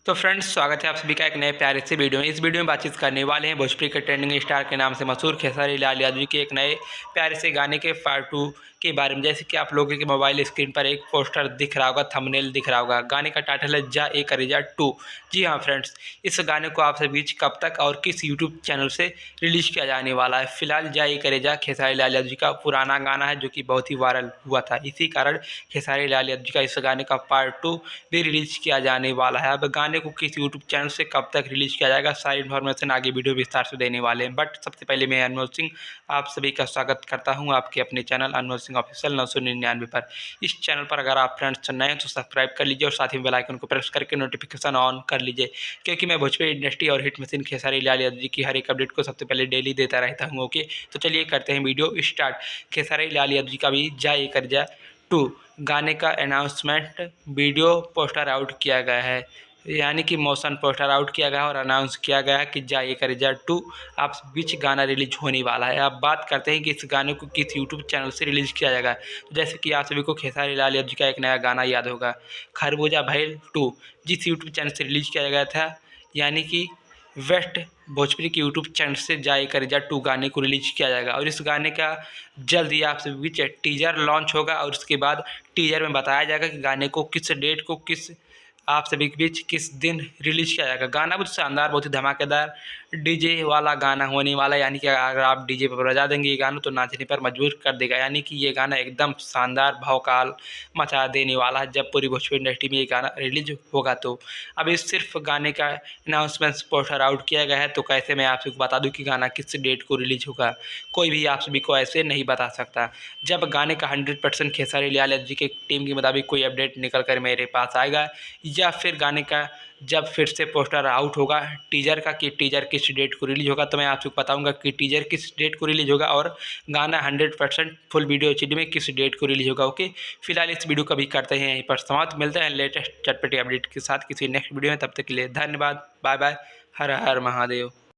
तो फ्रेंड्स, स्वागत है आप सभी का एक नए प्यारे से वीडियो में। इस वीडियो में बातचीत करने वाले हैं भोजपुरी के ट्रेंडिंग स्टार के नाम से मशहूर खेसारी लाल यादव जी के एक नए प्यारे से गाने के पार्ट 2 के बारे में। जैसे कि आप लोगों के मोबाइल स्क्रीन पर एक पोस्टर दिख रहा होगा, थंबनेल दिख रहा होगा। गाने का टाइटल है जा ए करेजा 2। जी हाँ फ्रेंड्स, इस गाने को आपसे बीच कब तक और किस यूट्यूब चैनल से रिलीज किया जाने वाला है। फिलहाल जा ए करेजा खेसारी लाल यादव जी का पुराना गाना है जो कि बहुत ही वायरल हुआ था। इसी कारण खेसारी लाल यादव जी का इस गाने का पार्ट 2 भी रिलीज किया जाने वाला है। अब गाने को किस यूट्यूब चैनल से कब तक रिलीज किया जाएगा, सारी इन्फॉर्मेशन आगे वीडियो विस्तार से देने वाले हैं। बट सबसे पहले मैं अनमोल सिंह आप सभी का स्वागत करता हूं आपके अपने चैनल अनमोल सिंह ऑफिशियल 999 पर। इस चैनल पर अगर आप फ्रेंड्स नए हैं तो सब्सक्राइब कर लीजिए और साथ ही बेल आइकन को प्रेस करके नोटिफिकेशन ऑन कर लीजिए, क्योंकि मैं भोजपुरी इंडस्ट्री और हिट मशीन खेसारी लाल यादव जी की हर एक अपडेट को सबसे पहले डेली देता रहता हूँ। ओके, तो चलिए करते हैं वीडियो स्टार्ट। खेसारी लाल यादव जी का भी जा ए करेजा 2 गाने का अनाउंसमेंट वीडियो पोस्टर आउट किया गया है, यानी कि मोशन पोस्टर आउट किया गया है और अनाउंस किया गया है कि जा ए करेजा 2 आप बीच गाना रिलीज होने वाला है। अब बात करते हैं कि इस गाने को किस यूट्यूब चैनल से रिलीज किया जाएगा। तो जैसे कि आप सभी को खेसारी लाल यादव जी का एक नया गाना याद होगा, खरबूजा भइल 2, जिस यूट्यूब चैनल से रिलीज किया गया था, यानी कि वेस्ट भोजपुरी के यूट्यूब चैनल से जा ए करेजा 2 गाने को रिलीज किया जाएगा। और इस गाने का जल्द ही आप सभी बीच टीजर लॉन्च होगा और उसके बाद टीजर में बताया जाएगा कि गाने को किस डेट को किस आप सभी के बीच किस दिन रिलीज किया जाएगा। गाना बहुत शानदार, बहुत ही धमाकेदार डीजे वाला गाना होने वाला है, यानी कि अगर आप डीजे पर बजा देंगे ये गाना तो नाचने पर मजबूर कर देगा। यानी कि ये गाना एकदम शानदार भौकाल मचा देने वाला है जब पूरी भोजपुरी इंडस्ट्री में ये गाना रिलीज होगा। तो अभी सिर्फ गाने का अनाउंसमेंट पोस्टर आउट किया गया है, तो कैसे मैं आप सबको बता दूं कि गाना किस डेट को रिलीज होगा, कोई भी आप सभी को ऐसे नहीं बता सकता। जब गाने का 100% खेसारी लाल यादव जी की टीम के मुताबिक कोई अपडेट निकल कर मेरे पास आएगा, या फिर गाने का जब फिर से पोस्टर आउट होगा टीजर का कि टीजर किस डेट को रिलीज होगा, तो मैं आपको बताऊंगा कि टीजर किस डेट को रिलीज होगा और गाना 100% फुल वीडियो एचडी में किस डेट को रिलीज होगा। ओके, फिलहाल इस वीडियो को भी करते हैं यहीं पर समाप्त। मिलते हैं लेटेस्ट चटपटी अपडेट के साथ किसी नेक्स्ट वीडियो में। तब तक के लिए धन्यवाद, बाय बाय, हर हर महादेव।